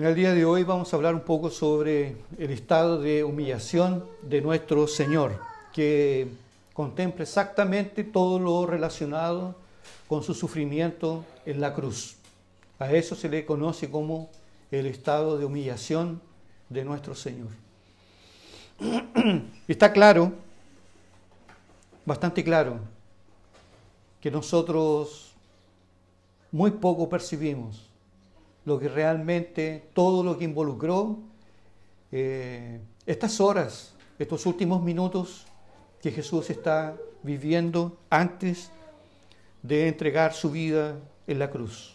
En el día de hoy vamos a hablar un poco sobre el estado de humillación de nuestro Señor, que contempla exactamente todo lo relacionado con su sufrimiento en la cruz. A eso se le conoce como el estado de humillación de nuestro Señor. Está claro, bastante claro, que nosotros muy poco percibimos lo que realmente, todo lo que involucró estas horas, estos últimos minutos que Jesús está viviendo antes de entregar su vida en la cruz.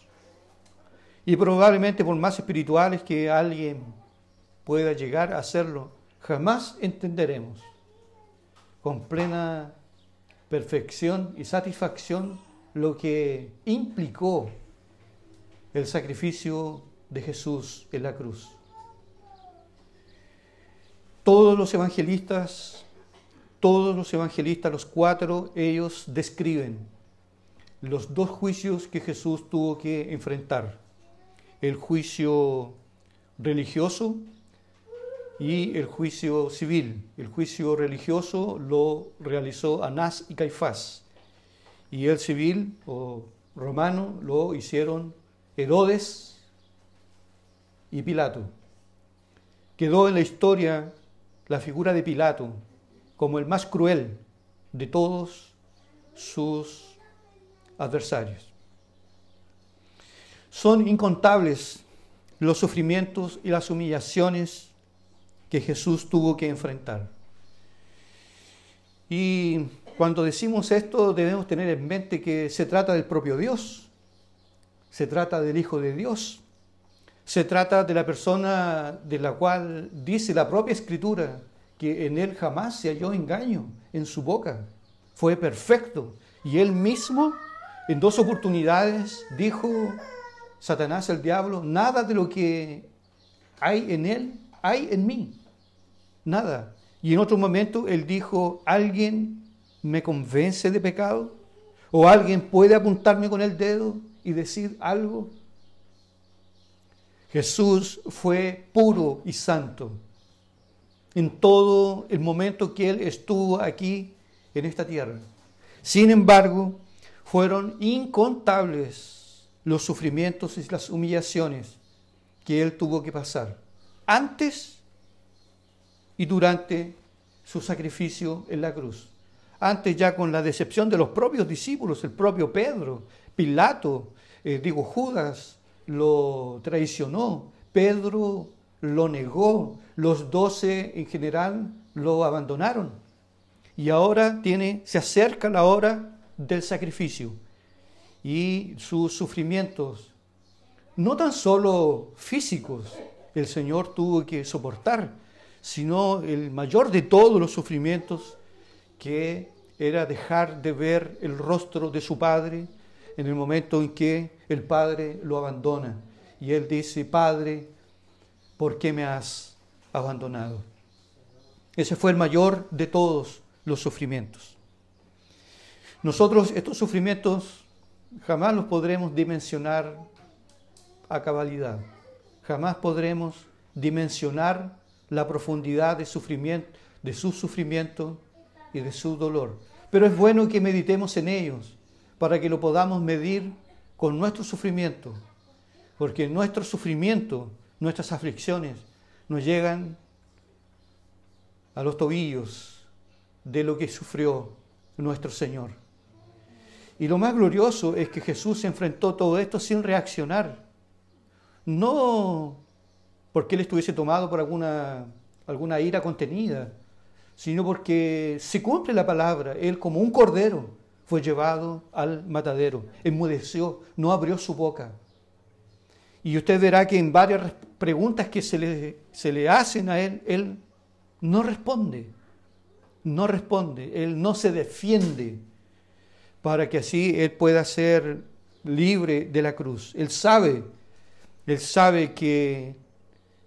Y probablemente, por más espirituales que alguien pueda llegar a hacerlo, jamás entenderemos con plena perfección y satisfacción lo que implicó el sacrificio de Jesús en la cruz. Todos los evangelistas, los cuatro, ellos describen los dos juicios que Jesús tuvo que enfrentar: el juicio religioso y el juicio civil. El juicio religioso lo realizó Anás y Caifás, y el civil o romano lo hicieron Herodes y Pilato. Quedó en la historia la figura de Pilato como el más cruel de todos sus adversarios. Son incontables los sufrimientos y las humillaciones que Jesús tuvo que enfrentar. Y cuando decimos esto, debemos tener en mente que se trata del propio Dios. Se trata del Hijo de Dios. Se trata de la persona de la cual dice la propia Escritura que en él jamás se halló engaño en su boca. Fue perfecto. Y él mismo, en 2 oportunidades, dijo: Satanás, el diablo, nada de lo que hay en él, hay en mí. Nada. Y en otro momento él dijo: ¿alguien me convence de pecado? ¿O alguien puede apuntarme con el dedo y decir algo? Jesús fue puro y santo en todo el momento que Él estuvo aquí en esta tierra. Sin embargo, fueron incontables los sufrimientos y las humillaciones que Él tuvo que pasar antes y durante su sacrificio en la cruz. Antes, ya con la decepción de los propios discípulos, el propio Pedro, Pilato, Judas lo traicionó, Pedro lo negó, los 12 en general lo abandonaron. Y ahora se acerca la hora del sacrificio. Y sus sufrimientos, no tan solo físicos, el Señor tuvo que soportar, sino el mayor de todos los sufrimientos, que era dejar de ver el rostro de su Padre en el momento en que el Padre lo abandona. Y Él dice: Padre, ¿por qué me has abandonado? Ese fue el mayor de todos los sufrimientos. Nosotros estos sufrimientos jamás los podremos dimensionar a cabalidad. Jamás podremos dimensionar la profundidad de sufrimiento, de su sufrimiento y de su dolor. Pero es bueno que meditemos en ellos para que lo podamos medir con nuestro sufrimiento, porque nuestro sufrimiento, nuestras aflicciones, nos llegan a los tobillos de lo que sufrió nuestro Señor. Y lo más glorioso es que Jesús enfrentó todo esto sin reaccionar, no porque Él estuviese tomado por alguna ira contenida, sino porque se cumple la palabra. Él, como un cordero, fue llevado al matadero, enmudeció, no abrió su boca. Y usted verá que en varias preguntas que se le hacen a Él no responde, Él no se defiende, para que así Él pueda ser libre de la cruz. Él sabe que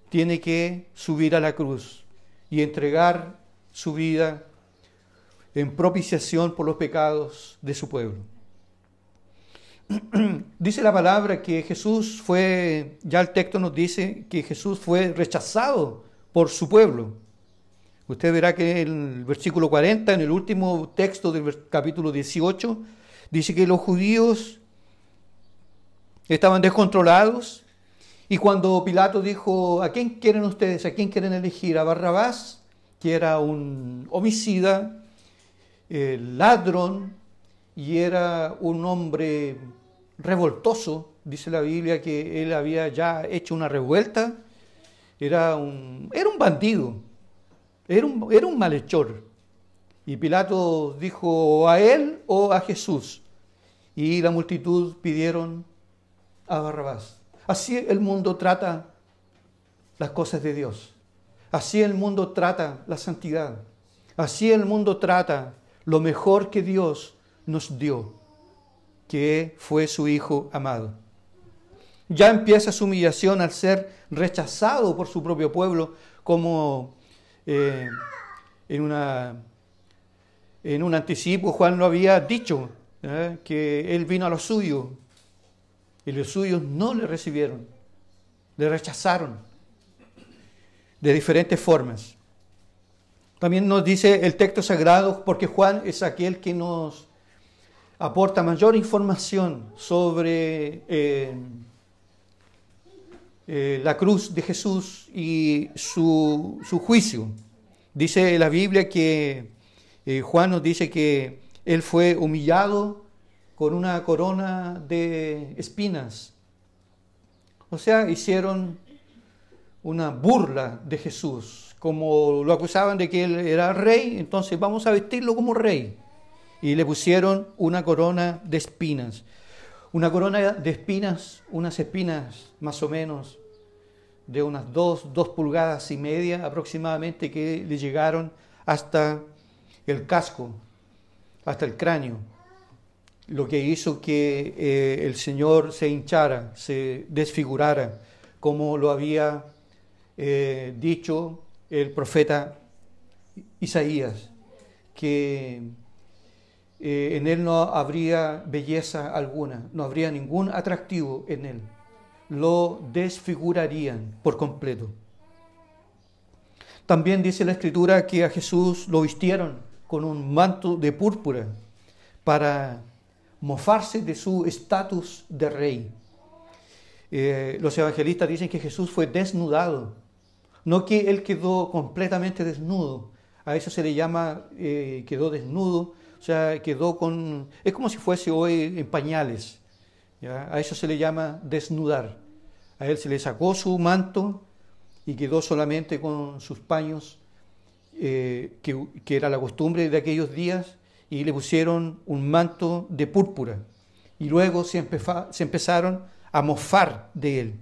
tiene que subir a la cruz y entregar su vida en propiciación por los pecados de su pueblo. Dice la palabra que Jesús fue, ya el texto nos dice que Jesús fue rechazado por su pueblo. Usted verá que en el versículo 40, en el último texto del capítulo 18, dice que los judíos estaban descontrolados y cuando Pilato dijo, ¿a quién quieren ustedes? ¿A quién quieren elegir? ¿A Barrabás, que era un homicida, ladrón y era un hombre revoltoso? Dice la Biblia que él había ya hecho una revuelta, era un bandido, era un malhechor. Y Pilato dijo, ¿a él o a Jesús? Y la multitud pidieron a Barrabás. Así el mundo trata las cosas de Dios. Así el mundo trata la santidad. Así el mundo trata lo mejor que Dios nos dio, que fue su Hijo amado. Ya empieza su humillación al ser rechazado por su propio pueblo, como en un anticipo Juan lo había dicho, que él vino a lo suyo y los suyos no le recibieron, le rechazaron de diferentes formas. También nos dice el texto sagrado, porque Juan es aquel que nos aporta mayor información sobre la cruz de Jesús y su juicio. Dice la Biblia que Juan nos dice que él fue humillado con una corona de espinas. O sea, hicieron una burla de Jesús. Como lo acusaban de que él era rey, entonces vamos a vestirlo como rey. Y le pusieron una corona de espinas. Una corona de espinas, unas espinas más o menos de unas 2 pulgadas y media aproximadamente, que le llegaron hasta el casco, hasta el cráneo. Lo que hizo que el Señor se hinchara, se desfigurara, como lo había dicho el profeta Isaías, que en él no habría belleza alguna, no habría ningún atractivo en él. Lo desfigurarían por completo. También dice la Escritura que a Jesús lo vistieron con un manto de púrpura para mofarse de su estatus de rey. Los evangelistas dicen que Jesús fue desnudado, no que él quedó completamente desnudo. A eso se le llama quedó desnudo, o sea, quedó con... Es como si fuese hoy en pañales, ¿ya? A eso se le llama desnudar. A él se le sacó su manto y quedó solamente con sus paños, que era la costumbre de aquellos días, y le pusieron un manto de púrpura. Y luego se empezaron a mofar de él.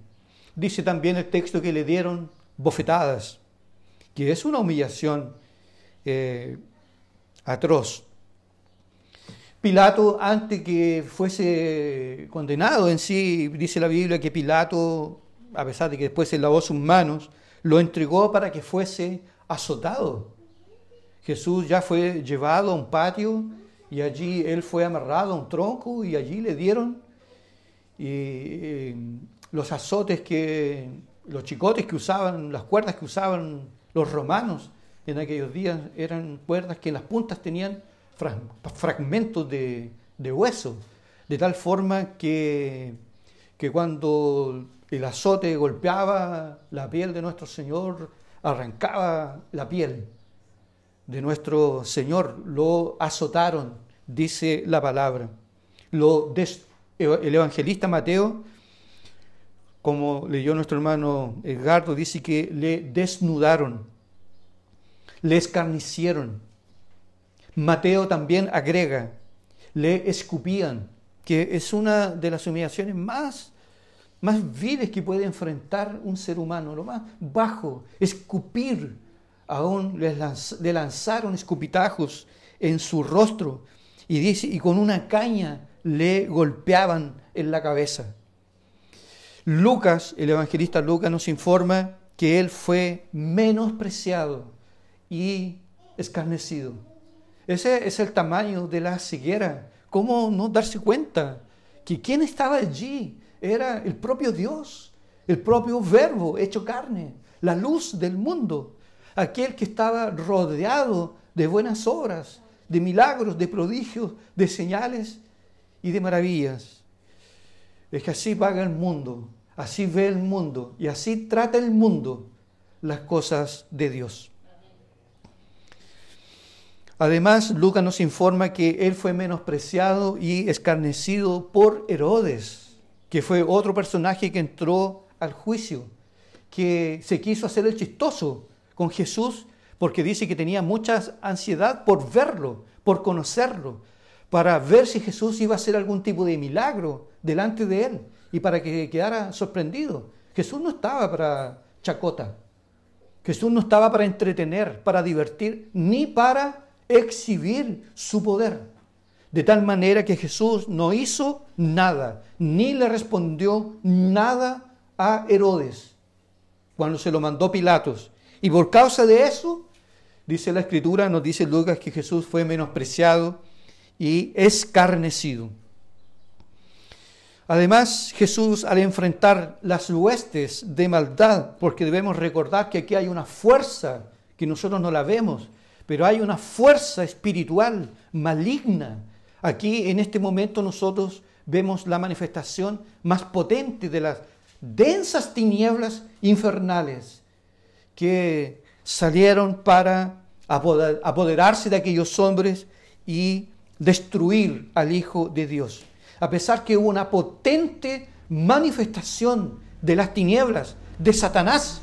Dice también el texto que le dieron bofetadas, que es una humillación atroz. Pilato, antes que fuese condenado en sí, dice la Biblia que Pilato, a pesar de que después se lavó sus manos, lo entregó para que fuese azotado. Jesús ya fue llevado a un patio y allí él fue amarrado a un tronco y allí le dieron los azotes, los chicotes que usaban, las cuerdas que usaban los romanos en aquellos días, eran cuerdas que en las puntas tenían fragmentos de hueso, de tal forma que cuando el azote golpeaba la piel de nuestro Señor, arrancaba la piel de nuestro Señor. Lo azotaron, dice la palabra. El evangelista Mateo, como leyó nuestro hermano Edgardo, dice que le desnudaron, le escarnecieron. Mateo también agrega, le escupían, que es una de las humillaciones más viles que puede enfrentar un ser humano, lo más bajo, escupir. Aún le lanzaron escupitajos en su rostro y dice, y con una caña le golpeaban en la cabeza. Lucas, el evangelista Lucas, nos informa que él fue menospreciado y escarnecido. Ese es el tamaño de la ceguera. ¿Cómo no darse cuenta que quien estaba allí era el propio Dios, el propio Verbo hecho carne, la luz del mundo, aquel que estaba rodeado de buenas obras, de milagros, de prodigios, de señales y de maravillas. Es que así paga el mundo, así ve el mundo y así trata el mundo las cosas de Dios. Además, Lucas nos informa que él fue menospreciado y escarnecido por Herodes, que fue otro personaje que entró al juicio, que se quiso hacer el chistoso con Jesús porque dice que tenía mucha ansiedad por verlo, por conocerlo, para ver si Jesús iba a hacer algún tipo de milagro delante de él y para que quedara sorprendido. Jesús no estaba para chacota, Jesús no estaba para entretener, para divertir, ni para exhibir su poder. De tal manera que Jesús no hizo nada, ni le respondió nada a Herodes cuando se lo mandó Pilatos. Y por causa de eso, dice la Escritura, nos dice Lucas, que Jesús fue menospreciado y escarnecido. Además, Jesús, al enfrentar las huestes de maldad, porque debemos recordar que aquí hay una fuerza que nosotros no la vemos, pero hay una fuerza espiritual maligna. Aquí en este momento nosotros vemos la manifestación más potente de las densas tinieblas infernales que salieron para apoderarse de aquellos hombres y destruir al Hijo de Dios. A pesar que hubo una potente manifestación de las tinieblas, de Satanás,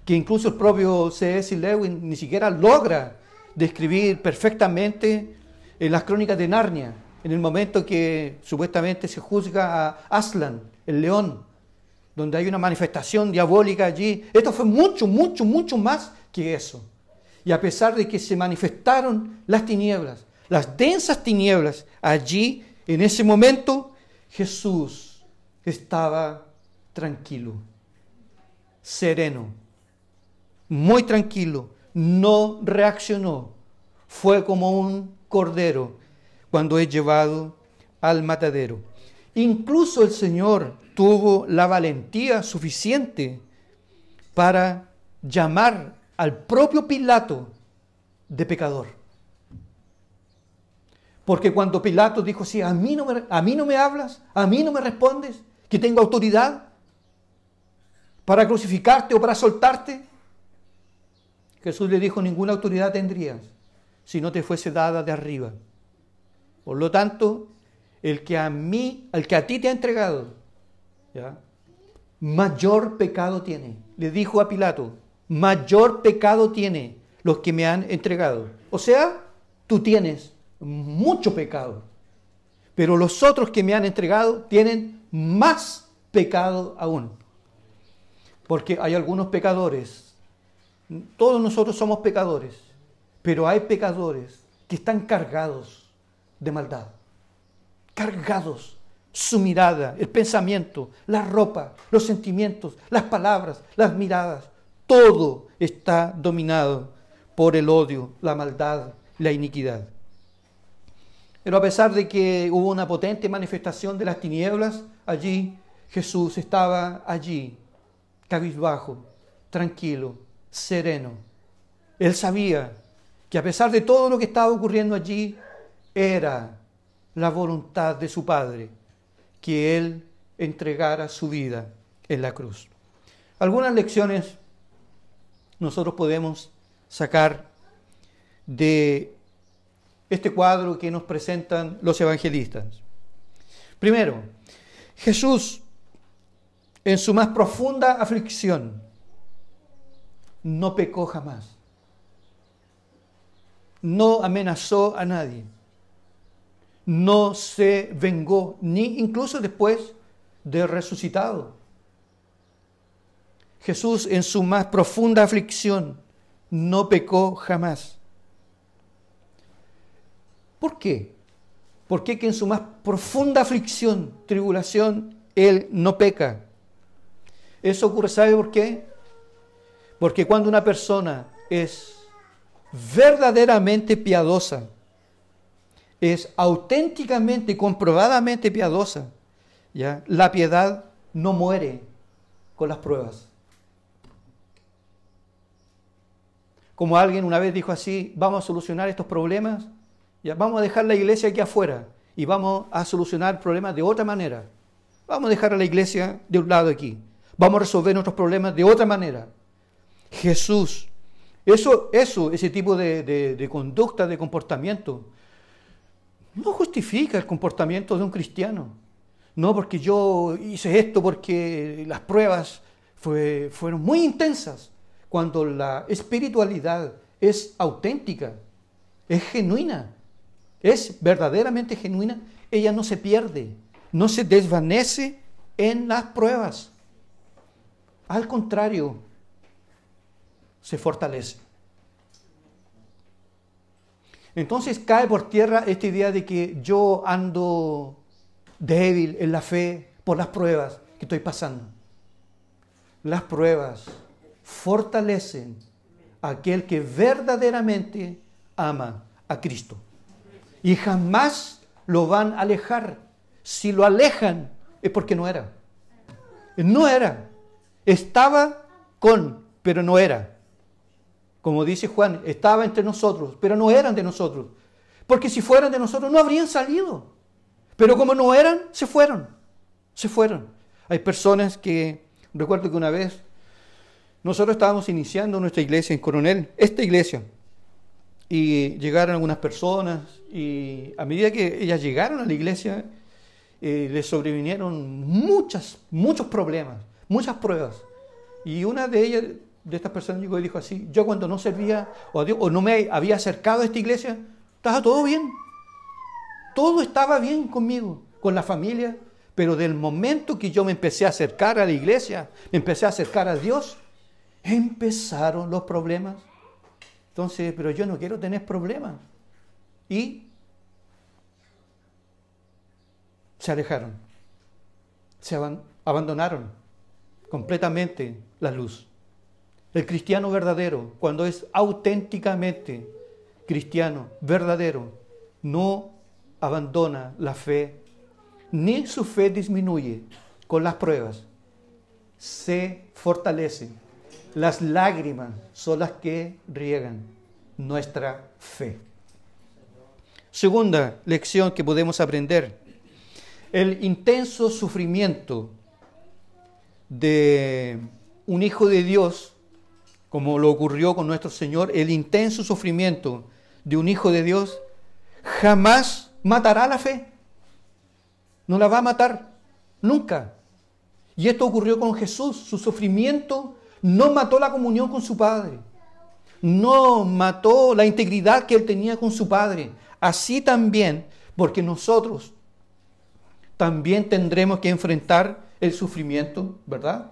que incluso el propio C.S. Lewis ni siquiera logra describir perfectamente en las crónicas de Narnia, en el momento que supuestamente se juzga a Aslan, el león, donde hay una manifestación diabólica allí. Esto fue mucho, mucho, mucho más que eso. Y a pesar de que se manifestaron las tinieblas, las densas tinieblas, allí, en ese momento, Jesús estaba tranquilo, sereno, muy tranquilo, no reaccionó. Fue como un cordero cuando es llevado al matadero. Incluso el Señor tuvo la valentía suficiente para llamar al propio Pilato de pecador. Porque cuando Pilato dijo, sí, a mí no me hablas, a mí no me respondes, que tengo autoridad para crucificarte o para soltarte, Jesús le dijo, ninguna autoridad tendrías si no te fuese dada de arriba. Por lo tanto, el que a ti te ha entregado, ¿ya?, mayor pecado tiene. Le dijo a Pilato, mayor pecado tiene los que me han entregado. O sea, tú tienes mucho pecado, pero los otros que me han entregado tienen más pecado aún. Porque hay algunos pecadores, todos nosotros somos pecadores, pero hay pecadores que están cargados de maldad, cargados, su mirada, el pensamiento, la ropa, los sentimientos, las palabras, las miradas, todo está dominado por el odio, la maldad, la iniquidad. Pero a pesar de que hubo una potente manifestación de las tinieblas, allí Jesús estaba allí, cabizbajo, tranquilo, sereno. Él sabía que a pesar de todo lo que estaba ocurriendo allí, era la voluntad de su Padre que Él entregara su vida en la cruz. Algunas lecciones nosotros podemos sacar de este cuadro que nos presentan los evangelistas. Primero, Jesús, en su más profunda aflicción, no pecó jamás. No amenazó a nadie. No se vengó, ni incluso después de resucitado. Jesús, en su más profunda aflicción, no pecó jamás. ¿Por qué? ¿Por qué que en su más profunda aflicción, tribulación, Él no peca? Eso ocurre, ¿sabe por qué? Porque cuando una persona es verdaderamente piadosa, es auténticamente y comprobadamente piadosa, ¿ya? La piedad no muere con las pruebas. Como alguien una vez dijo así, vamos a solucionar estos problemas, ¿ya? Vamos a dejar la iglesia aquí afuera y vamos a solucionar problemas de otra manera. Vamos a dejar a la iglesia de un lado aquí. Vamos a resolver nuestros problemas de otra manera. Jesús, ese tipo de conducta, de comportamiento, no justifica el comportamiento de un cristiano. No porque yo hice esto, porque las pruebas fueron muy intensas. Cuando la espiritualidad es auténtica, es genuina, es verdaderamente genuina, ella no se pierde, no se desvanece en las pruebas. Al contrario, se fortalece. Entonces cae por tierra esta idea de que yo ando débil en la fe por las pruebas que estoy pasando. Las pruebas fortalecen a aquel que verdaderamente ama a Cristo. Y jamás lo van a alejar. Si lo alejan es porque no era. No era. Estaba pero no era. Como dice Juan, estaba entre nosotros, pero no eran de nosotros. Porque si fueran de nosotros no habrían salido. Pero como no eran, se fueron. Se fueron. Hay personas que, recuerdo que una vez, nosotros estábamos iniciando nuestra iglesia en Coronel, esta iglesia, y llegaron algunas personas, y a medida que ellas llegaron a la iglesia, les sobrevinieron muchos problemas, muchas pruebas. Y una de ellas, de estas personas, llegó y dijo así: yo cuando no servía a Dios, o no me había acercado a esta iglesia, estaba todo bien. Todo estaba bien conmigo, con la familia, pero del momento que yo me empecé a acercar a la iglesia, me empecé a acercar a Dios, empezaron los problemas. Entonces, pero yo no quiero tener problemas. Y se alejaron, se abandonaron completamente la luz. El cristiano verdadero, cuando es auténticamente cristiano verdadero, no abandona la fe, ni su fe disminuye con las pruebas, se fortalece. Las lágrimas son las que riegan nuestra fe. Segunda lección que podemos aprender: el intenso sufrimiento de un hijo de Dios, como lo ocurrió con nuestro Señor, el intenso sufrimiento de un hijo de Dios jamás matará la fe. No la va a matar, nunca. Y esto ocurrió con Jesús. Su sufrimiento no mató la comunión con su Padre. No mató la integridad que él tenía con su Padre. Así también, porque nosotros también tendremos que enfrentar el sufrimiento, ¿verdad?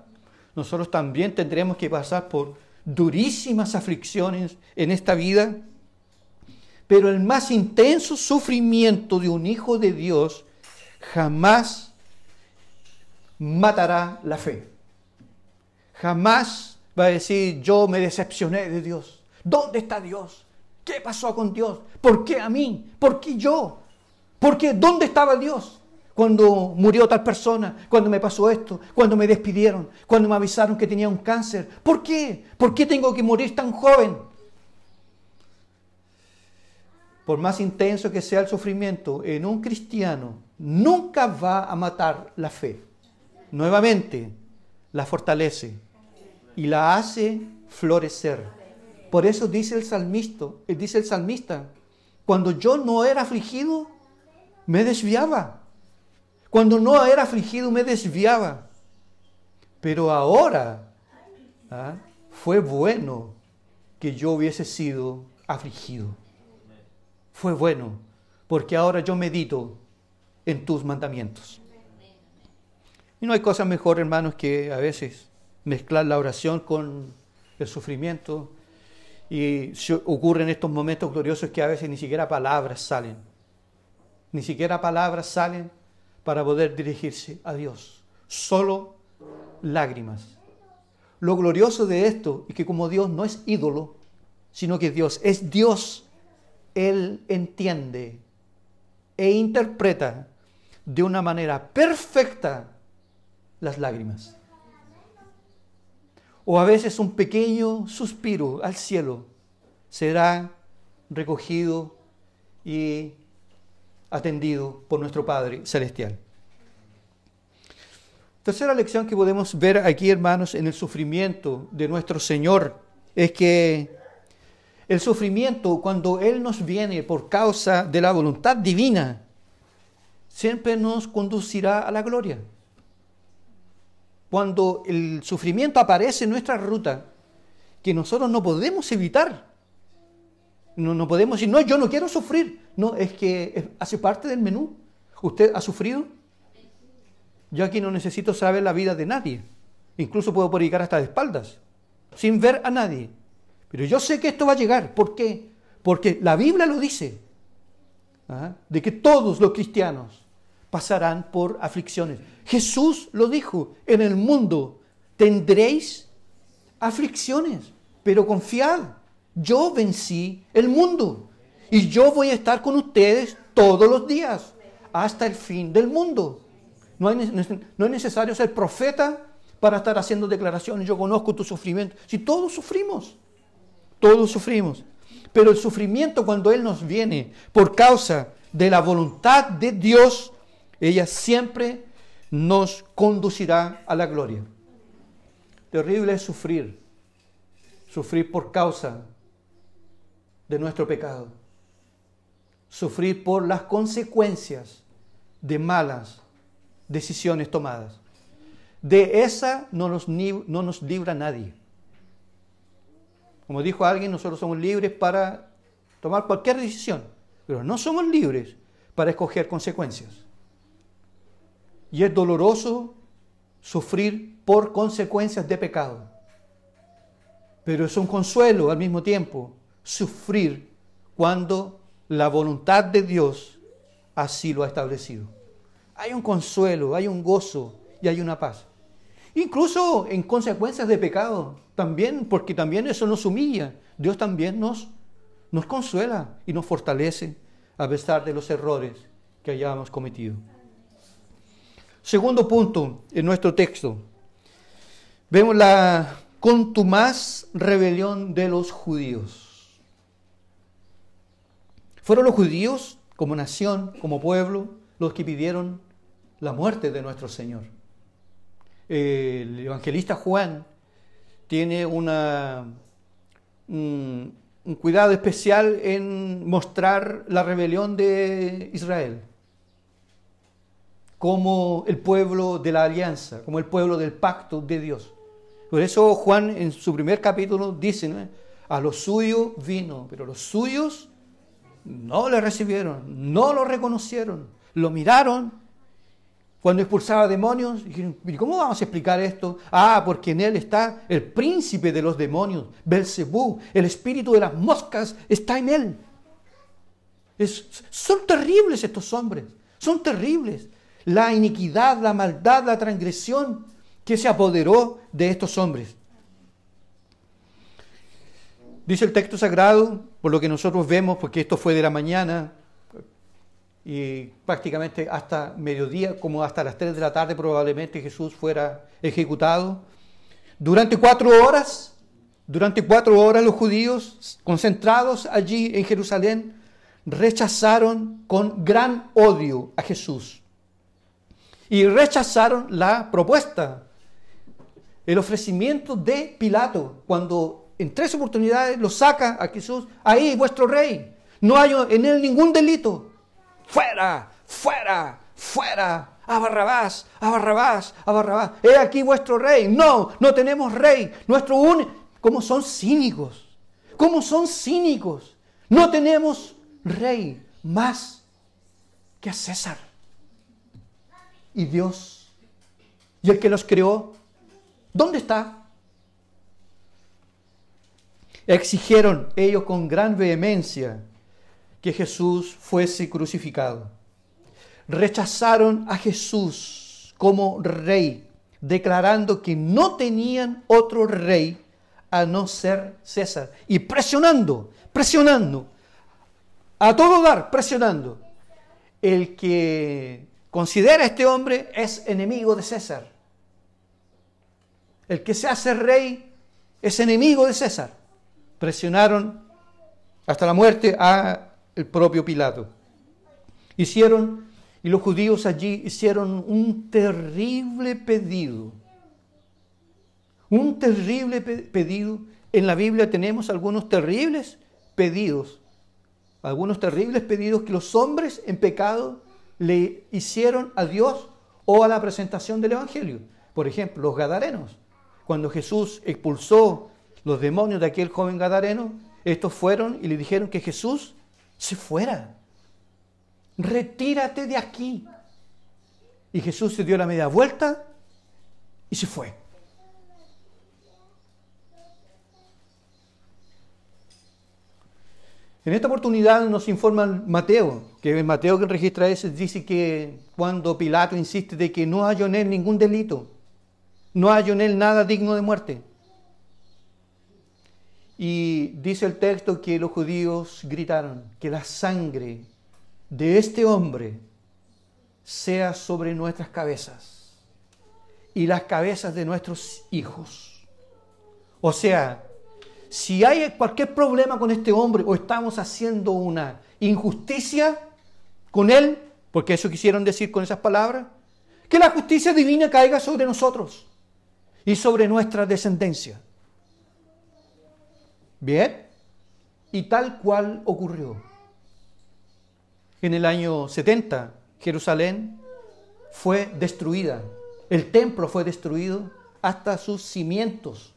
Nosotros también tendremos que pasar por durísimas aflicciones en esta vida. Pero el más intenso sufrimiento de un hijo de Dios jamás matará la fe. Jamás va a decir: yo me decepcioné de Dios. ¿Dónde está Dios? ¿Qué pasó con Dios? ¿Por qué a mí? ¿Por qué yo? ¿Por qué? ¿Dónde estaba Dios cuando murió tal persona? ¿Cuando me pasó esto? ¿Cuando me despidieron? ¿Cuando me avisaron que tenía un cáncer? ¿Por qué? ¿Por qué tengo que morir tan joven? Por más intenso que sea el sufrimiento en un cristiano, nunca va a matar la fe. Nuevamente, la fortalece y la hace florecer. Por eso dice el salmista, cuando yo no era afligido, me desviaba. Cuando no era afligido, me desviaba. Pero ahora, fue bueno que yo hubiese sido afligido. Fue bueno, porque ahora yo medito en tus mandamientos. Y no hay cosa mejor, hermanos, que a veces mezclar la oración con el sufrimiento. Y ocurren estos momentos gloriosos que a veces ni siquiera palabras salen. Ni siquiera palabras salen para poder dirigirse a Dios. Solo lágrimas. Lo glorioso de esto es que como Dios no es ídolo, sino que Dios es Dios, Él entiende e interpreta de una manera perfecta las lágrimas. O a veces un pequeño suspiro al cielo será recogido y atendido por nuestro Padre Celestial. Tercera lección que podemos ver aquí, hermanos, en el sufrimiento de nuestro Señor, es que el sufrimiento, cuando Él nos viene por causa de la voluntad divina, siempre nos conducirá a la gloria. Cuando el sufrimiento aparece en nuestra ruta, que nosotros no podemos evitar, no podemos decir, no, yo no quiero sufrir. No, es que hace parte del menú. ¿Usted ha sufrido? Yo aquí no necesito saber la vida de nadie. Incluso puedo predicar hasta de espaldas, sin ver a nadie. Pero yo sé que esto va a llegar. ¿Por qué? Porque la Biblia lo dice. De que todos los cristianos pasarán por aflicciones. Jesús lo dijo, en el mundo tendréis aflicciones, pero confiad, yo vencí el mundo y yo voy a estar con ustedes todos los días hasta el fin del mundo. No es necesario ser profeta para estar haciendo declaraciones. Yo conozco tu sufrimiento. Si todos sufrimos, pero el sufrimiento, cuando Él nos viene por causa de la voluntad de Dios, ella siempre nos conducirá a la gloria. Terrible es sufrir por causa de nuestro pecado, sufrir por las consecuencias de malas decisiones tomadas. De esa no nos libra nadie. Como dijo alguien, nosotros somos libres para tomar cualquier decisión, pero no somos libres para escoger consecuencias. Y es doloroso sufrir por consecuencias de pecado. Pero es un consuelo al mismo tiempo sufrir cuando la voluntad de Dios así lo ha establecido. Hay un consuelo, hay un gozo y hay una paz. Incluso en consecuencias de pecado también, porque también eso nos humilla. Dios también nos consuela y nos fortalece a pesar de los errores que hayamos cometido. Segundo punto en nuestro texto. Vemos la contumaz rebelión de los judíos. Fueron los judíos, como nación, como pueblo, los que pidieron la muerte de nuestro Señor. El evangelista Juan tiene un cuidado especial en mostrar la rebelión de Israel como el pueblo de la alianza, como el pueblo del pacto de Dios. Por eso Juan en su primer capítulo dice, ¿no? A los suyos vino, pero los suyos no le recibieron, no lo reconocieron, lo miraron. Cuando expulsaba demonios, dijeron, ¿cómo vamos a explicar esto? Porque en él está el príncipe de los demonios, Belcebú, el espíritu de las moscas está en él. Son terribles estos hombres, son terribles. La iniquidad, la maldad, la transgresión que se apoderó de estos hombres. Dice el texto sagrado, por lo que nosotros vemos, porque esto fue de la mañana y prácticamente hasta mediodía, como hasta las 3 de la tarde probablemente Jesús fuera ejecutado. Durante 4 horas los judíos concentrados allí en Jerusalén rechazaron con gran odio a Jesús. Y rechazaron la propuesta, el ofrecimiento de Pilato, cuando en 3 oportunidades lo saca a Jesús. Ahí vuestro rey, no hay en él ningún delito. Fuera, fuera, fuera, a Barrabás, a Barrabás, a Barrabás. He aquí vuestro rey. No tenemos rey. ¿Cómo son cínicos? ¿Cómo son cínicos? No tenemos rey más que a César. Y Dios, y el que los creó, ¿dónde está? Exigieron ellos con gran vehemencia que Jesús fuese crucificado. Rechazaron a Jesús como rey, declarando que no tenían otro rey a no ser César. Y presionando, a todo dar, presionando. el que considera a este hombre es enemigo de César. El que se hace rey es enemigo de César. Presionaron hasta la muerte a el propio Pilato. Y los judíos allí hicieron un terrible pedido. Un terrible pedido. En la Biblia tenemos algunos terribles pedidos. Algunos terribles pedidos que los hombres en pecado le hicieron a Dios o a la presentación del Evangelio. Por ejemplo, los gadarenos. Cuando Jesús expulsó los demonios de aquel joven gadareno, estos fueron y le dijeron que Jesús se fuera. Retírate de aquí. Y Jesús se dio la media vuelta y se fue. En esta oportunidad nos informa Mateo, que es Mateo quien registra eso, dice que cuando Pilato insiste de que no halló en él ningún delito, no halló en él nada digno de muerte. Y dice el texto que los judíos gritaron que la sangre de este hombre sea sobre nuestras cabezas y las cabezas de nuestros hijos. O sea, si hay cualquier problema con este hombre o estamos haciendo una injusticia con él, porque eso quisieron decir con esas palabras, que la justicia divina caiga sobre nosotros y sobre nuestra descendencia. Bien, y tal cual ocurrió. En el año 70, Jerusalén fue destruida. El templo fue destruido hasta sus cimientos.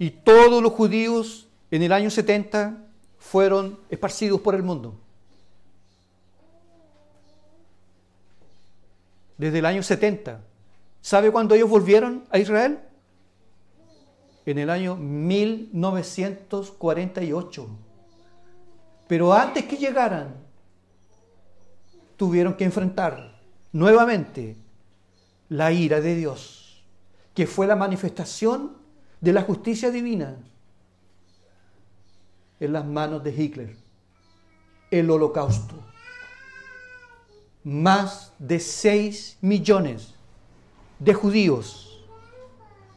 Y todos los judíos en el año 70 fueron esparcidos por el mundo. Desde el año 70. ¿Sabe cuándo ellos volvieron a Israel? En el año 1948. Pero antes que llegaran, tuvieron que enfrentar nuevamente la ira de Dios, que fue la manifestación de la justicia divina en las manos de Hitler. El Holocausto. Más de 6 millones de judíos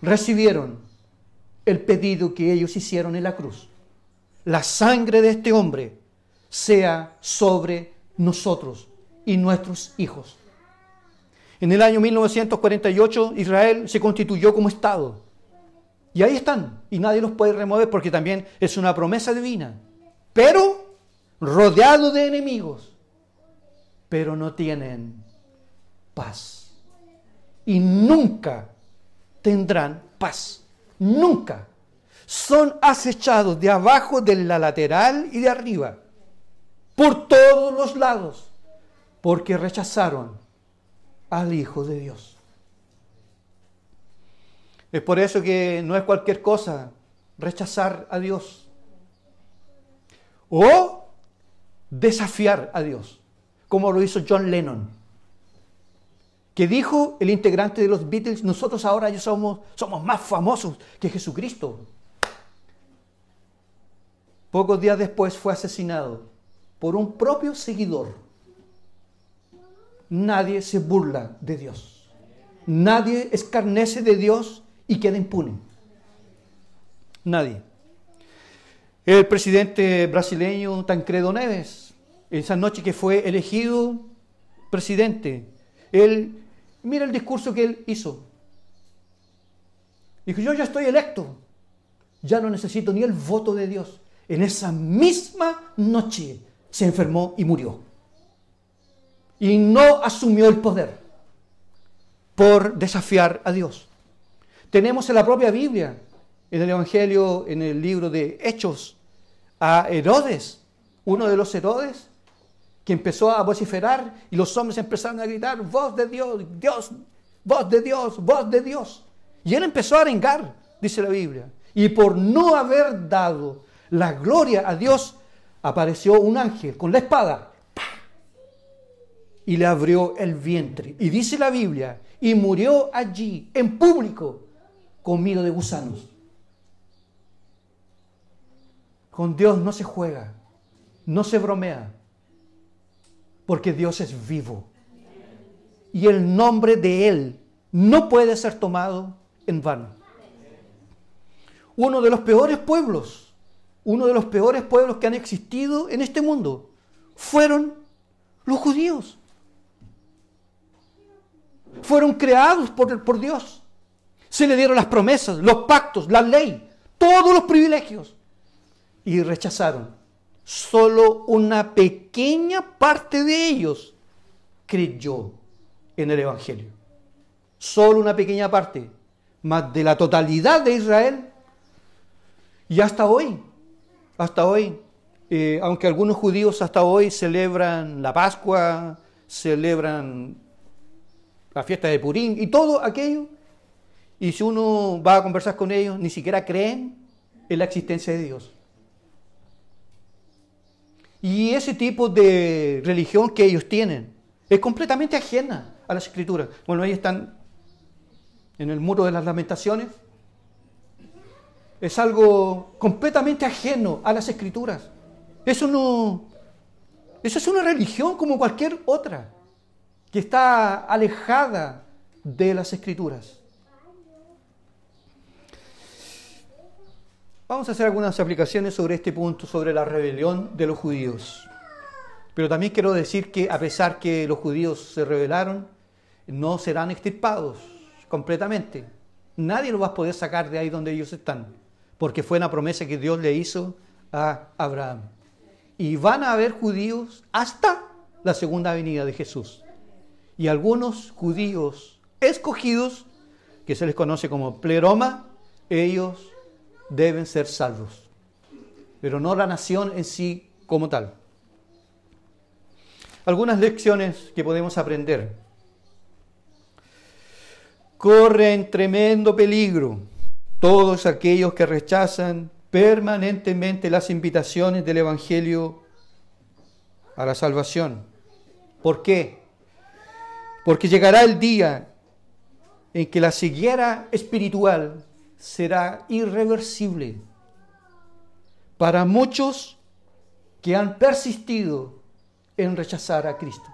recibieron el pedido que ellos hicieron en la cruz. La sangre de este hombre sea sobre nosotros y nuestros hijos. En el año 1948 Israel se constituyó como Estado. Y ahí están, y nadie los puede remover porque también es una promesa divina. Pero rodeado de enemigos, pero no tienen paz. Y nunca tendrán paz. Nunca. Son acechados de abajo, de la lateral y de arriba, por todos los lados, porque rechazaron al Hijo de Dios. Es por eso que no es cualquier cosa rechazar a Dios o desafiar a Dios, como lo hizo John Lennon, que dijo, el integrante de los Beatles, nosotros ahora ya somos más famosos que Jesucristo. Pocos días después fue asesinado por un propio seguidor. Nadie se burla de Dios. Nadie escarnece de Dios y queda impune. Nadie. El presidente brasileño Tancredo Neves, esa noche que fue elegido presidente, mira el discurso que él hizo. Dijo, yo ya estoy electo, ya no necesito ni el voto de Dios. En esa misma noche se enfermó y murió. Y no asumió el poder por desafiar a Dios. Tenemos en la propia Biblia, en el Evangelio, en el libro de Hechos, a Herodes, uno de los Herodes, que empezó a vociferar y los hombres empezaron a gritar, voz de Dios, Dios, voz de Dios, voz de Dios. Y él empezó a arengar, dice la Biblia. Y por no haber dado la gloria a Dios, apareció un ángel con la espada y le abrió el vientre. Y dice la Biblia, y murió allí, en público, comido de gusanos. Con Dios no se juega, no se bromea. porque Dios es vivo. Y el nombre de Él no puede ser tomado en vano. Uno de los peores pueblos que han existido en este mundo fueron los judíos. Fueron creados por Dios. Se le dieron las promesas, los pactos, la ley, todos los privilegios. Y rechazaron. Solo una pequeña parte de ellos creyó en el Evangelio. Solo una pequeña parte. Más de la totalidad de Israel. Y hasta hoy, aunque algunos judíos hasta hoy celebran la Pascua, celebran la fiesta de Purim y todo aquello, y si uno va a conversar con ellos, ni siquiera creen en la existencia de Dios. Y ese tipo de religión que ellos tienen es completamente ajena a las Escrituras. Bueno, ahí están en el muro de las Lamentaciones. Es algo completamente ajeno a las Escrituras. Eso es una religión como cualquier otra, que está alejada de las Escrituras. Vamos a hacer algunas aplicaciones sobre este punto, sobre la rebelión de los judíos. Pero también quiero decir que a pesar que los judíos se rebelaron, no serán extirpados completamente. Nadie los va a poder sacar de ahí donde ellos están, porque fue una promesa que Dios le hizo a Abraham. Y van a haber judíos hasta la segunda venida de Jesús. Y algunos judíos escogidos, que se les conoce como pleroma, ellos deben ser salvos, pero no la nación en sí como tal. Algunas lecciones que podemos aprender. Corren tremendo peligro todos aquellos que rechazan permanentemente las invitaciones del Evangelio a la salvación. ¿Por qué? Porque llegará el día en que la ceguera espiritual será irreversible para muchos que han persistido en rechazar a Cristo.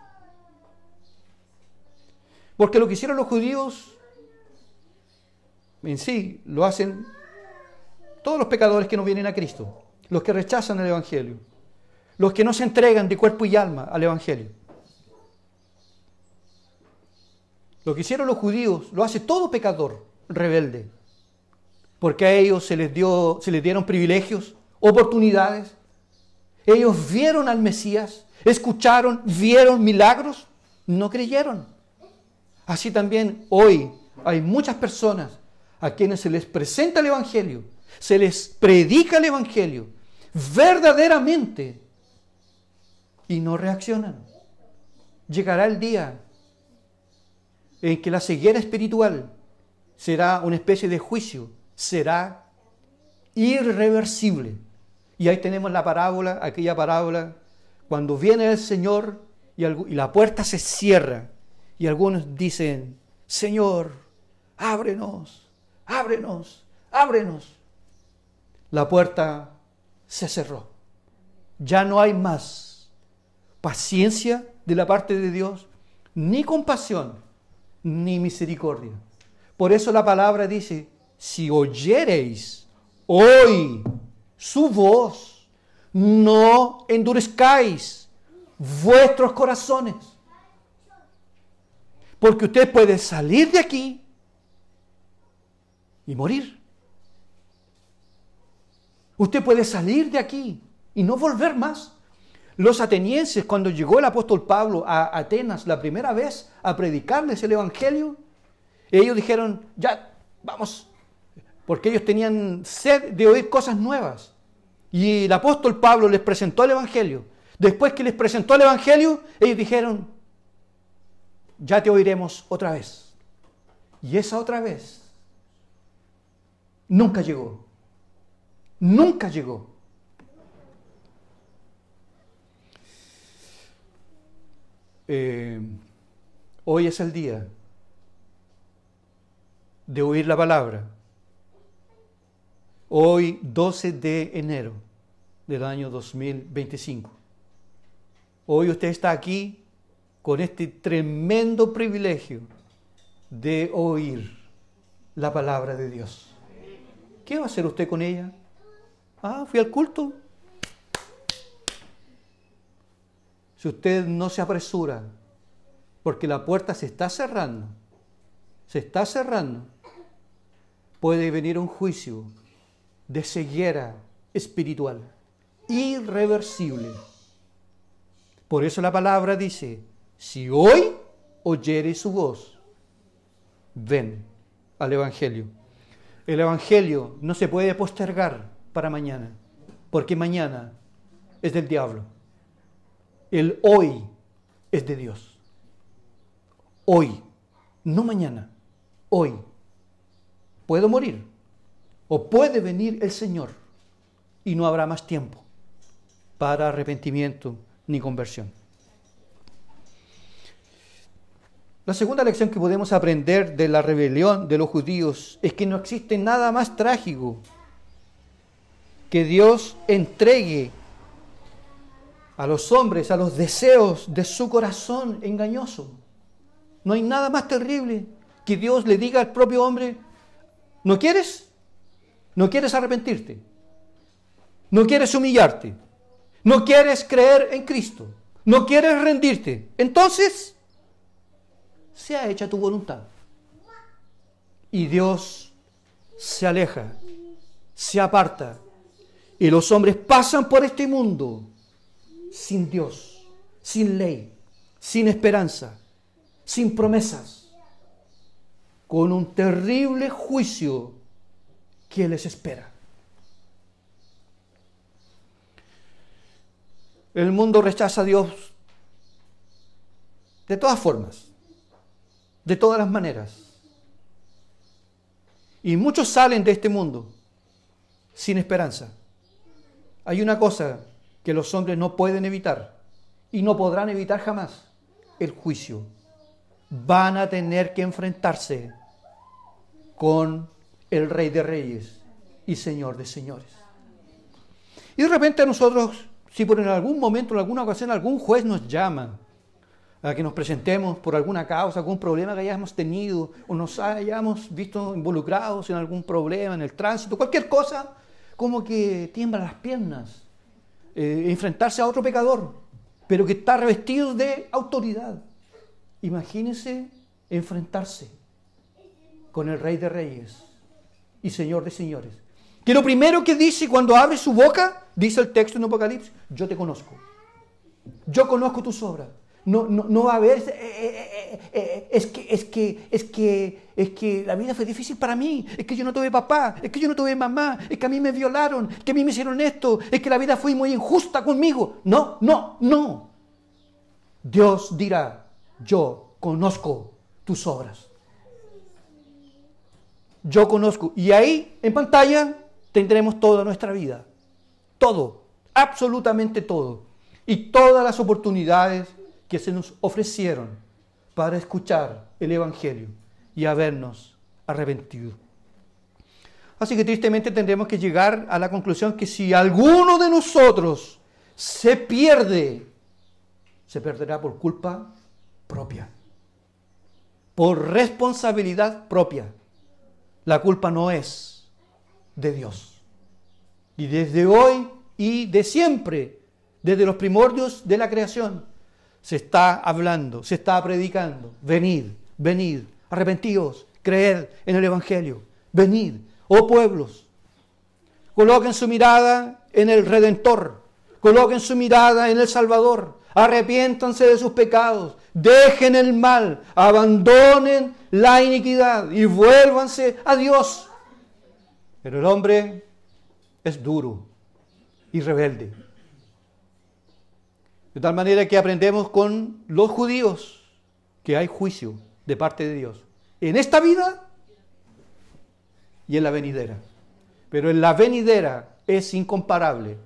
Porque lo que hicieron los judíos en sí lo hacen todos los pecadores que no vienen a Cristo, los que rechazan el Evangelio, los que no se entregan de cuerpo y alma al Evangelio. Lo que hicieron los judíos lo hace todo pecador rebelde, porque a ellos se les dieron privilegios, oportunidades. Ellos vieron al Mesías, escucharon, vieron milagros, no creyeron. Así también hoy hay muchas personas a quienes se les presenta el Evangelio, se les predica el Evangelio verdaderamente y no reaccionan. Llegará el día en que la ceguera espiritual será una especie de juicio, será irreversible. Y ahí tenemos la parábola, aquella parábola, cuando viene el Señor y la puerta se cierra y algunos dicen: Señor, ábrenos, ábrenos, ábrenos. La puerta se cerró. Ya no hay más paciencia de la parte de Dios, ni compasión, ni misericordia. Por eso la palabra dice: si oyereis hoy su voz, no endurezcáis vuestros corazones. Porque usted puede salir de aquí y morir. Usted puede salir de aquí y no volver más. Los atenienses, cuando llegó el apóstol Pablo a Atenas la primera vez a predicarles el Evangelio, ellos dijeron: ya, vamos, porque ellos tenían sed de oír cosas nuevas. Y el apóstol Pablo les presentó el Evangelio. Después que les presentó el Evangelio, ellos dijeron: ya te oiremos otra vez. Y esa otra vez nunca llegó. Nunca llegó. Hoy es el día de oír la palabra. Hoy, 12 de enero del año 2025. Hoy usted está aquí con este tremendo privilegio de oír la palabra de Dios. ¿Qué va a hacer usted con ella? Ah, fui al culto. Si usted no se apresura, porque la puerta se está cerrando, puede venir un juicio de ceguera espiritual, irreversible. Por eso la palabra dice, si hoy oyeres su voz, ven al Evangelio. El Evangelio no se puede postergar para mañana, porque mañana es del diablo. El hoy es de Dios. Hoy, no mañana, hoy. Puedo morir o puede venir el Señor y no habrá más tiempo para arrepentimiento ni conversión. La segunda lección que podemos aprender de la rebelión de los judíos es que no existe nada más trágico que Dios entregue a los hombres a los deseos de su corazón engañoso. No hay nada más terrible que Dios le diga al propio hombre, ¿no quieres? ¿No quieres arrepentirte? ¿No quieres humillarte? ¿No quieres creer en Cristo? ¿No quieres rendirte? Entonces, sea hecha tu voluntad. Y Dios se aleja, se aparta, y los hombres pasan por este mundo sin Dios, sin ley, sin esperanza, sin promesas, con un terrible juicio que les espera. El mundo rechaza a Dios de todas formas, de todas las maneras. Y muchos salen de este mundo sin esperanza. Hay una cosa que los hombres no pueden evitar y no podrán evitar jamás: el juicio. Van a tener que enfrentarse con el Rey de Reyes y Señor de Señores. Y de repente a nosotros, si por en algún momento, en alguna ocasión, algún juez nos llama a que nos presentemos por alguna causa, algún problema que hayamos tenido, o nos hayamos visto involucrados en algún problema, en el tránsito, cualquier cosa, como que tiemblan las piernas, enfrentarse a otro pecador, pero que está revestido de autoridad. Imagínense enfrentarse con el Rey de Reyes y Señor de Señores, que lo primero que dice cuando abre su boca, dice el texto en Apocalipsis, yo te conozco, yo conozco tus obras. No va a haber, es que la vida fue difícil para mí, es que yo no tuve papá, es que yo no tuve mamá, es que a mí me violaron, es que a mí me hicieron esto, es que la vida fue muy injusta conmigo. No. Dios dirá, yo conozco tus obras. Yo conozco. Y ahí, en pantalla, tendremos toda nuestra vida. Todo, absolutamente todo. Y todas las oportunidades que se nos ofrecieron para escuchar el Evangelio y habernos arrepentido. Así que tristemente tendremos que llegar a la conclusión que si alguno de nosotros se pierde, se perderá por culpa propia, por responsabilidad propia. La culpa no es de Dios. Y desde hoy y de siempre, desde los primordios de la creación, se está hablando, se está predicando. Venid, arrepentíos, creed en el Evangelio. Venid, oh pueblos. Coloquen su mirada en el Redentor. Coloquen su mirada en el Salvador. Arrepiéntanse de sus pecados. Dejen el mal. Abandonen la iniquidad y vuélvanse a Dios. Pero el hombre es duro y rebelde. De tal manera que aprendemos con los judíos que hay juicio de parte de Dios en esta vida y en la venidera. Pero en la venidera es incomparable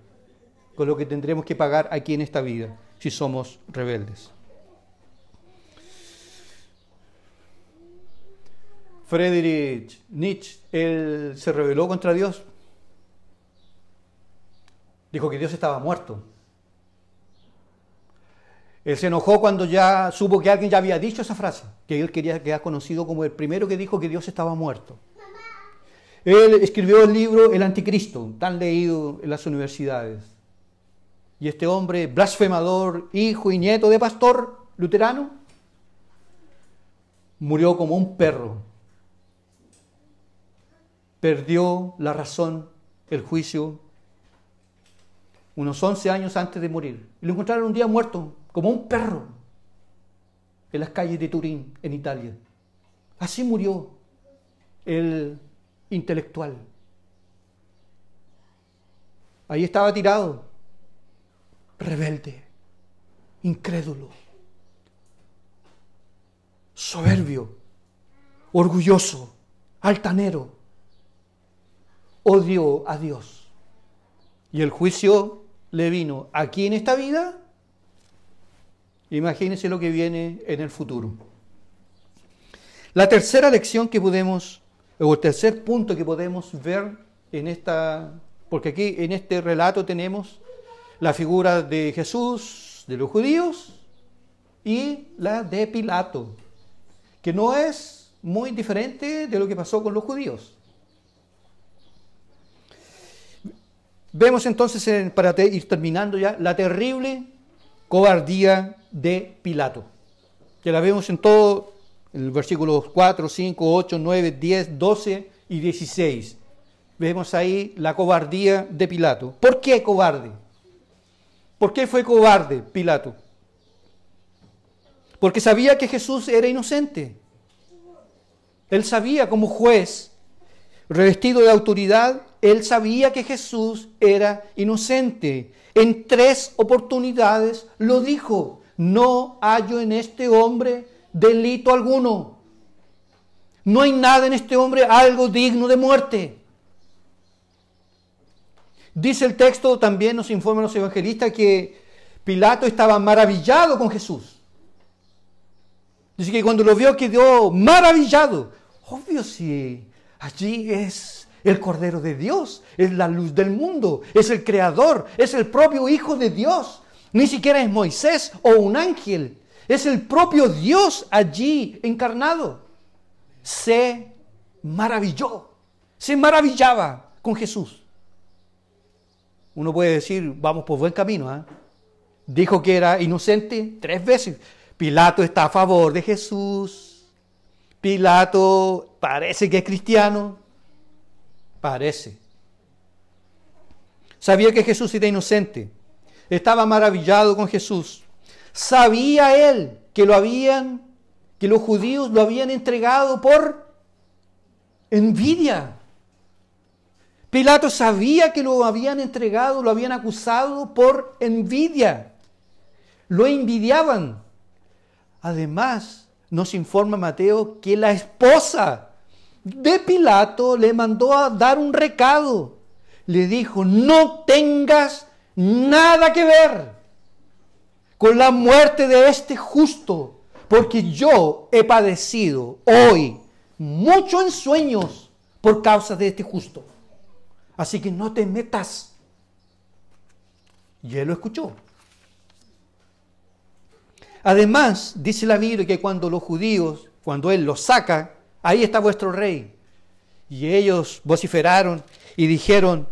con lo que tendremos que pagar aquí en esta vida si somos rebeldes. Friedrich Nietzsche, él se rebeló contra Dios. Dijo que Dios estaba muerto. Él se enojó cuando ya supo que alguien ya había dicho esa frase, que él quería quedar conocido como el primero que dijo que Dios estaba muerto. Él escribió el libro El Anticristo, tan leído en las universidades. Y este hombre blasfemador, hijo y nieto de pastor luterano, murió como un perro. Perdió la razón, el juicio, unos 11 años antes de morir. Y lo encontraron un día muerto, como un perro, en las calles de Turín, en Italia. Así murió el intelectual. Ahí estaba tirado, rebelde, incrédulo, soberbio, orgulloso, altanero. Odió a Dios. Y el juicio le vino aquí en esta vida. Imagínense lo que viene en el futuro. La tercera lección que podemos, o el tercer punto que podemos ver en esta, porque aquí en este relato tenemos la figura de Jesús, de los judíos, y la de Pilato, que no es muy diferente de lo que pasó con los judíos. Vemos entonces, para ir terminando ya, la terrible cobardía de Pilato, que la vemos en todo, en los versículos 4, 5, 8, 9, 10, 12 y 16. Vemos ahí la cobardía de Pilato. ¿Por qué cobarde? ¿Por qué fue cobarde Pilato? Porque sabía que Jesús era inocente. Él sabía, como juez, revestido de autoridad, él sabía que Jesús era inocente. En 3 oportunidades lo dijo: no hallo en este hombre delito alguno. No hay nada en este hombre algo digno de muerte. Dice el texto, también nos informan los evangelistas, que Pilato estaba maravillado con Jesús. Dice que cuando lo vio quedó maravillado. Obvio, si allí es el Cordero de Dios, es la luz del mundo, es el Creador, es el propio Hijo de Dios. Ni siquiera es Moisés o un ángel, es el propio Dios allí encarnado. Se maravilló, se maravillaba con Jesús. Uno puede decir, vamos por buen camino, ¿eh? Dijo que era inocente 3 veces. Pilato está a favor de Jesús. Pilato parece que es cristiano. Parece. Sabía que Jesús era inocente. Estaba maravillado con Jesús. Sabía él que los judíos lo habían entregado por envidia. Pilato sabía que lo habían entregado, lo habían acusado por envidia. Lo envidiaban. Además, nos informa Mateo que la esposa de Pilato le mandó a dar un recado. Le dijo: no tengas nada que ver con la muerte de este justo, porque yo he padecido hoy mucho en sueños por causa de este justo. Así que no te metas. Y él lo escuchó. Además, dice la Biblia que cuando los judíos, cuando él los saca, ahí está vuestro rey. Y ellos vociferaron y dijeron,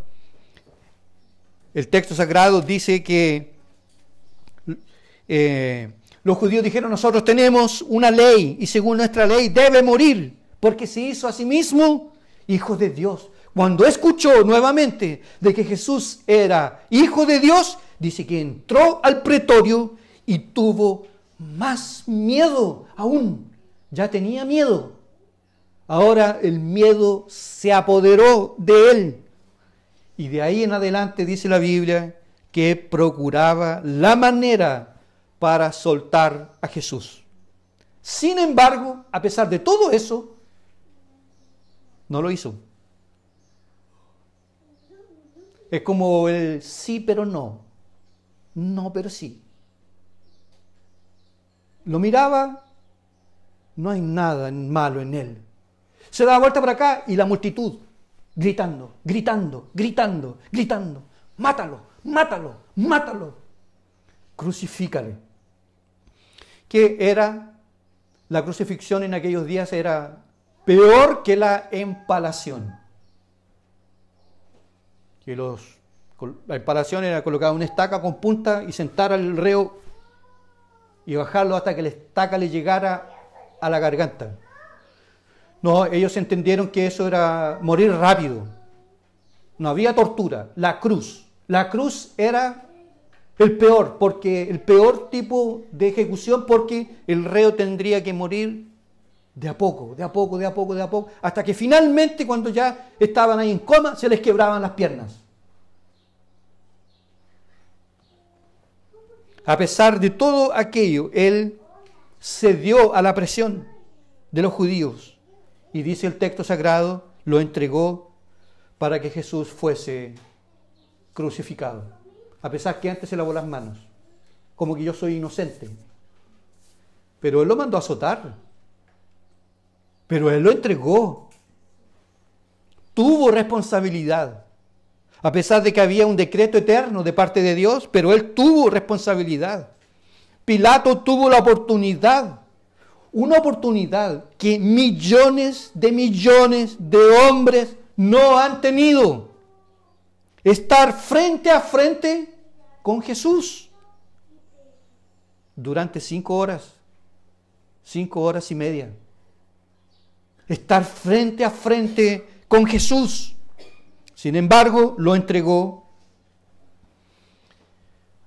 el texto sagrado dice que los judíos dijeron: nosotros tenemos una ley y según nuestra ley debe morir, porque se hizo a sí mismo hijo de Dios. Cuando escuchó nuevamente de que Jesús era hijo de Dios, dice que entró al pretorio y tuvo más miedo aún. Ya tenía miedo. Ahora el miedo se apoderó de él. Y de ahí en adelante dice la Biblia que procuraba la manera para soltar a Jesús. Sin embargo, a pesar de todo eso, no lo hizo. Es como el sí pero no. No pero sí. Lo miraba, no hay nada malo en él. Se daba vuelta para acá y la multitud gritando, gritando, gritando, gritando: mátalo, mátalo, mátalo, crucifícale. que era la crucifixión en aquellos días era peor que la empalación. Que la empalación era colocar una estaca con punta y sentar al reo y bajarlo hasta que la estaca le llegara a la garganta. No, ellos entendieron que eso era morir rápido. No había tortura. La cruz era el peor, porque el peor tipo de ejecución, porque el reo tendría que morir de a poco, hasta que finalmente, cuando ya estaban ahí en coma, se les quebraban las piernas. A pesar de todo aquello, él cedió a la presión de los judíos y dice el texto sagrado, lo entregó para que Jesús fuese crucificado. A pesar que antes se lavó las manos, como que yo soy inocente. Pero él lo mandó a azotar. Pero él lo entregó. Tuvo responsabilidad. A pesar de que había un decreto eterno de parte de Dios, pero él tuvo responsabilidad. Pilato tuvo la oportunidad, una oportunidad que millones de hombres no han tenido. Estar frente a frente con Jesús durante 5 horas, 5 horas y media. Estar frente a frente con Jesús. Sin embargo, lo entregó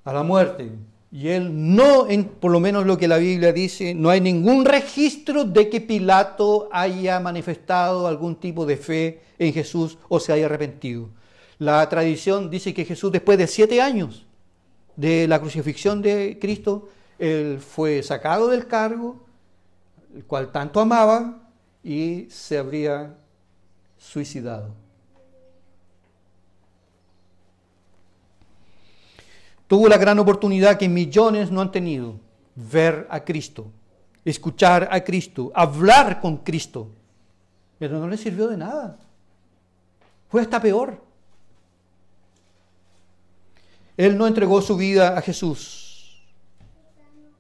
a la muerte. Y él no, por lo menos lo que la Biblia dice, no hay ningún registro de que Pilato haya manifestado algún tipo de fe en Jesús o se haya arrepentido. La tradición dice que Jesús, después de 7 años de la crucifixión de Cristo, él fue sacado del cargo, el cual tanto amaba, y se habría suicidado. Tuvo la gran oportunidad que millones no han tenido, ver a Cristo, escuchar a Cristo, hablar con Cristo, pero no le sirvió de nada. Fue hasta peor. Él no entregó su vida a Jesús.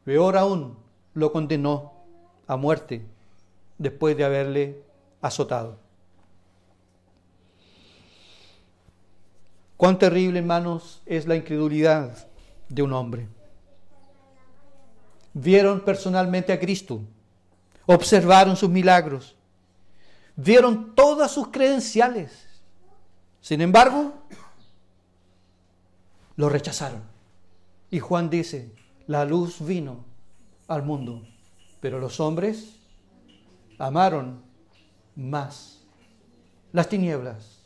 Peor aún, lo condenó a muerte después de haberle azotado. Cuán terrible, hermanos, es la incredulidad de un hombre. Vieron personalmente a Cristo, observaron sus milagros, vieron todas sus credenciales. Sin embargo, lo rechazaron. Y Juan dice, la luz vino al mundo, pero los hombres amaron más las tinieblas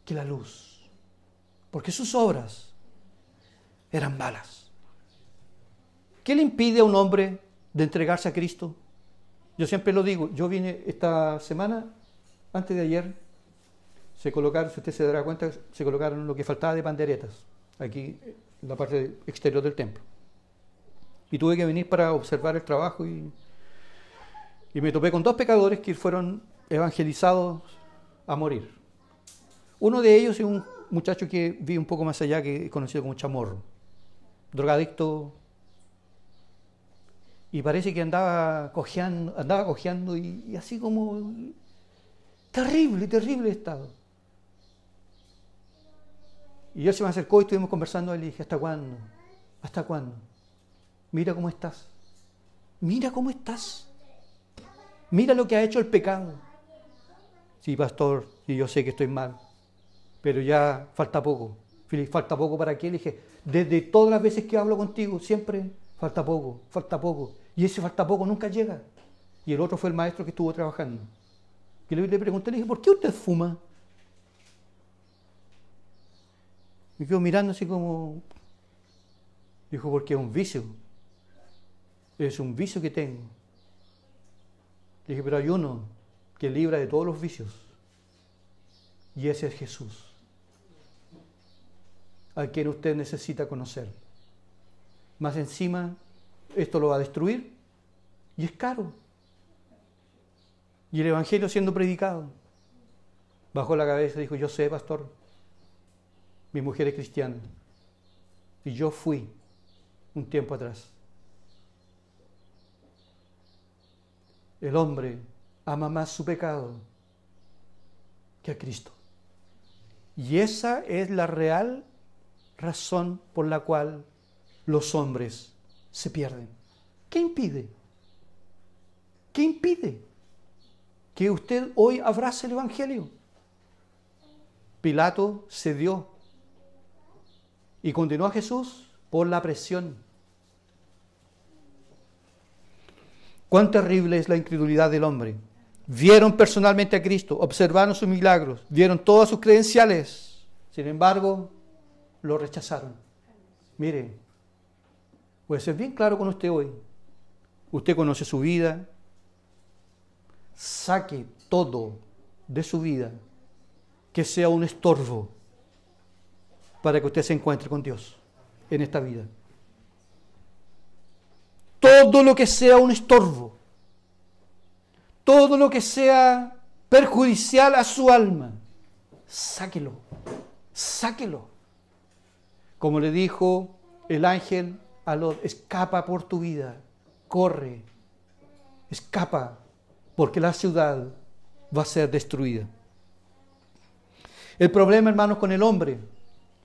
que la luz, porque sus obras eran malas. ¿Qué le impide a un hombre de entregarse a Cristo? Yo siempre lo digo, yo vine esta semana, antes de ayer, se colocaron, si usted se dará cuenta, se colocaron lo que faltaba de panderetas, aquí en la parte exterior del templo. Y tuve que venir para observar el trabajo y me topé con 2 pecadores que fueron evangelizados a morir. Uno de ellos es un muchacho que vive un poco más allá, que es conocido como Chamorro, drogadicto, y parece que andaba cojeando y así como terrible estado. Y él se me acercó y estuvimos conversando y le dije, ¿hasta cuándo? ¿Hasta cuándo? Mira cómo estás. Mira cómo estás. Mira lo que ha hecho el pecado. Sí, pastor, y yo sé que estoy mal, pero ya falta poco. Felipe, ¿falta poco para qué? Le dije, desde todas las veces que hablo contigo, siempre falta poco. Y ese falta poco nunca llega. Y el otro fue el maestro que estuvo trabajando. Y le pregunté, le dije, ¿por qué usted fuma? Me quedo mirando así como... Dijo, porque es un vicio. Es un vicio que tengo. Le dije, pero hay uno que libra de todos los vicios. Y ese es Jesús, a quien usted necesita conocer. Más encima, esto lo va a destruir y es caro. Y el Evangelio siendo predicado. Bajó la cabeza y dijo, yo sé, pastor, mi mujer es cristiana y yo fui un tiempo atrás. el hombre ama más su pecado que a Cristo. Y esa es la real razón por la cual los hombres se pierden. ¿Qué impide? ¿Qué impide que usted hoy abrace el Evangelio? Pilato cedió y condenó a Jesús por la presión. Cuán terrible es la incredulidad del hombre. Vieron personalmente a Cristo, observaron sus milagros, vieron todas sus credenciales. Sin embargo, lo rechazaron. Mire, voy a ser bien claro con usted hoy. Usted conoce su vida. Saque todo de su vida que sea un estorbo para que usted se encuentre con Dios en esta vida. Todo lo que sea un estorbo, todo lo que sea perjudicial a su alma, sáquelo, sáquelo. Como le dijo el ángel a Lot, escapa por tu vida, corre, escapa, porque la ciudad va a ser destruida. El problema, hermanos, con el hombre,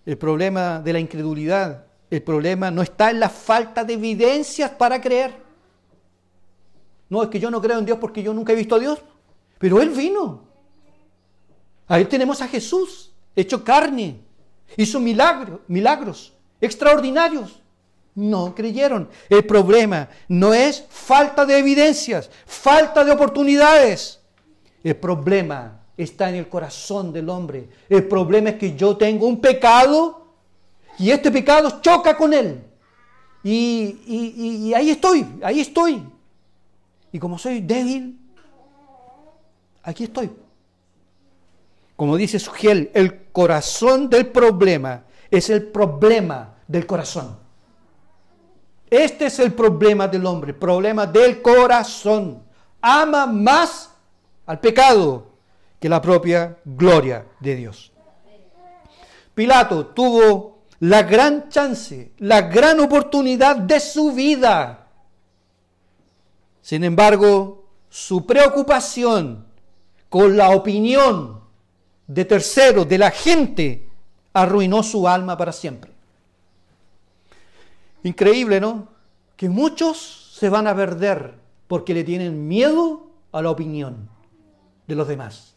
el problema de la incredulidad, el problema no está en la falta de evidencias para creer. No, es que yo no creo en Dios porque yo nunca he visto a Dios. Pero Él vino. Ahí tenemos a Jesús, hecho carne. Hizo milagros extraordinarios. No creyeron. El problema no es falta de evidencias, falta de oportunidades. El problema está en el corazón del hombre. El problema es que yo tengo un pecado y este pecado choca con él. Y ahí estoy. Y como soy débil, aquí estoy. Como dice Sugel, el corazón del problema es el problema del corazón. Este es el problema del hombre, el problema del corazón. Ama más al pecado que la propia gloria de Dios. Pilato tuvo la gran chance, la gran oportunidad de su vida. Sin embargo, su preocupación con la opinión de terceros, de la gente, arruinó su alma para siempre. Increíble, ¿no? Que muchos se van a perder porque le tienen miedo a la opinión de los demás.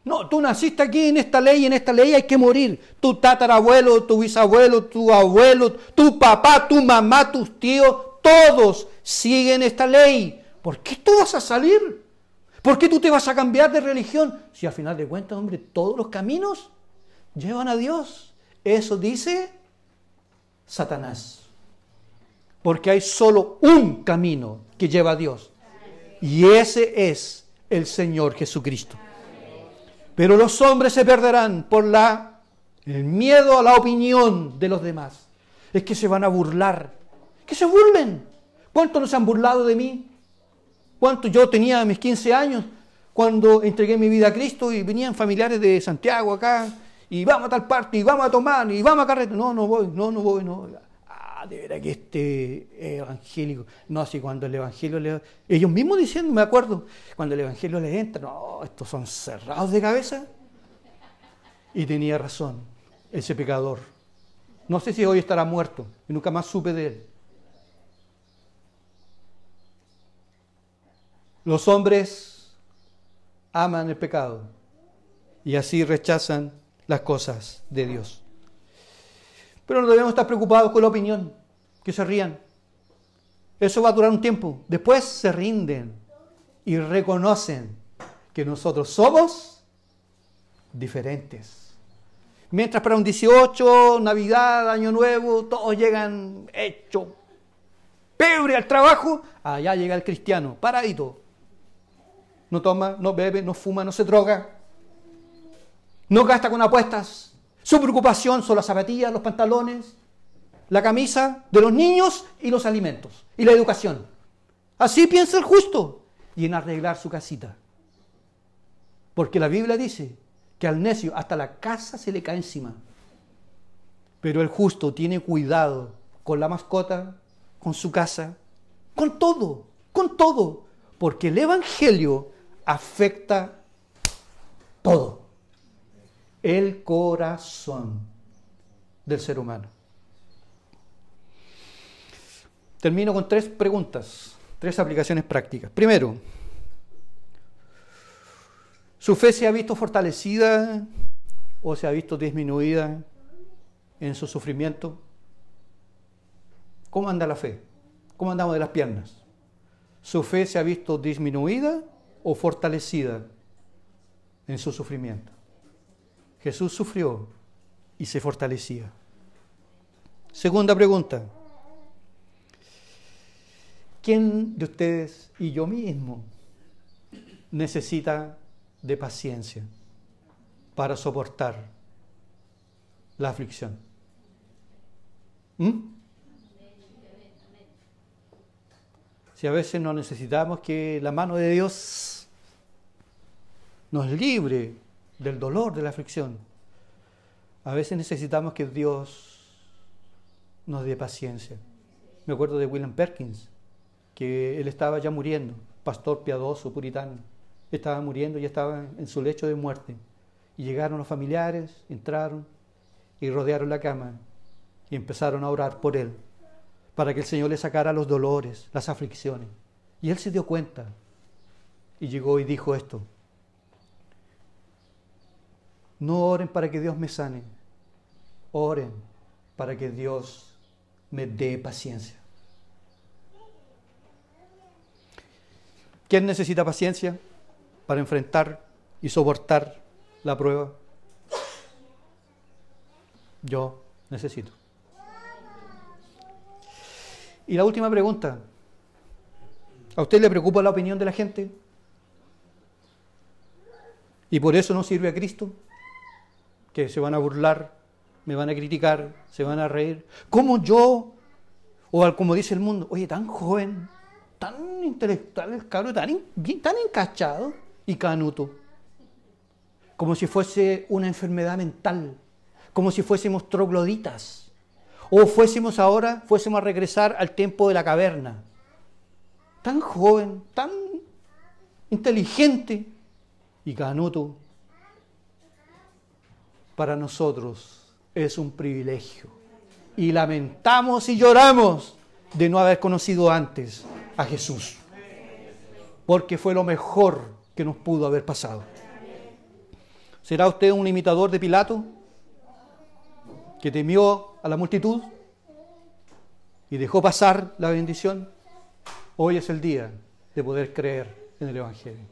No, tú naciste aquí en esta ley hay que morir. Tu tatarabuelo, tu bisabuelo, tu abuelo, tu papá, tu mamá, tus tíos, todos siguen esta ley. ¿Por qué tú vas a salir? ¿Por qué tú te vas a cambiar de religión? Si al final de cuentas, hombre, todos los caminos llevan a Dios. Eso dice Satanás. Porque hay solo un camino que lleva a Dios. Y ese es el Señor Jesucristo. Pero los hombres se perderán por el miedo a la opinión de los demás. Es que se van a burlar. Que se burlen. ¿Cuántos no se han burlado de mí? ¿Cuánto yo tenía mis 15 años cuando entregué mi vida a Cristo y venían familiares de Santiago acá y vamos a tal parte y vamos a tomar y vamos a carretera? No voy. De veras que este evangélico, no, así cuando el evangelio ellos mismos diciendo, me acuerdo, cuando el evangelio les entra, no, estos son cerrados de cabeza. Y tenía razón ese pecador. No sé si hoy estará muerto, y nunca más supe de él. Los hombres aman el pecado y así rechazan las cosas de Dios. Pero no debemos estar preocupados con la opinión, que se rían. Eso va a durar un tiempo. Después se rinden y reconocen que nosotros somos diferentes. Mientras para un 18, Navidad, Año Nuevo, todos llegan hechos pebre al trabajo, allá llega el cristiano, paradito. No toma, no bebe, no fuma, no se droga, no gasta con apuestas. Su preocupación son las zapatillas, los pantalones, la camisa de los niños y los alimentos y la educación. Así piensa el justo y en arreglar su casita. Porque la Biblia dice que al necio hasta la casa se le cae encima. Pero el justo tiene cuidado con la mascota, con su casa, con todo, con todo, porque el Evangelio afecta todo. El corazón del ser humano. Termino con 3 preguntas, 3 aplicaciones prácticas. Primero, ¿su fe se ha visto fortalecida o se ha visto disminuida en su sufrimiento? ¿Cómo anda la fe? ¿Cómo andamos de las piernas? ¿Su fe se ha visto disminuida o fortalecida en su sufrimiento? Jesús sufrió y se fortalecía. Segunda pregunta. ¿Quién de ustedes y yo mismo necesita de paciencia para soportar la aflicción? Si a veces no necesitamos que la mano de Dios nos libre del dolor, de la aflicción, a veces necesitamos que Dios nos dé paciencia. Me acuerdo de William Perkins, que él estaba ya muriendo, pastor piadoso, puritano. Estaba muriendo y estaba en su lecho de muerte. Y llegaron los familiares, entraron y rodearon la cama y empezaron a orar por él, para que el Señor le sacara los dolores, las aflicciones. Y él se dio cuenta y llegó y dijo esto: no oren para que Dios me sane, oren para que Dios me dé paciencia. ¿Quién necesita paciencia para enfrentar y soportar la prueba? Yo necesito. Y la última pregunta. ¿A usted le preocupa la opinión de la gente? ¿Y por eso no sirve a Cristo? ¿Que se van a burlar, me van a criticar, se van a reír? ¿Cómo yo? O como dice el mundo, oye, tan joven, tan intelectual, el cabro, tan encachado y canuto. Como si fuese una enfermedad mental, como si fuésemos trogloditas, o fuésemos a regresar al tiempo de la caverna. Tan joven, tan inteligente y canuto. Para nosotros es un privilegio. Y lamentamos y lloramos de no haber conocido antes a Jesús, porque fue lo mejor que nos pudo haber pasado. ¿Será usted un imitador de Pilato, que temió a la multitud y dejó pasar la bendición? Hoy es el día de poder creer en el Evangelio.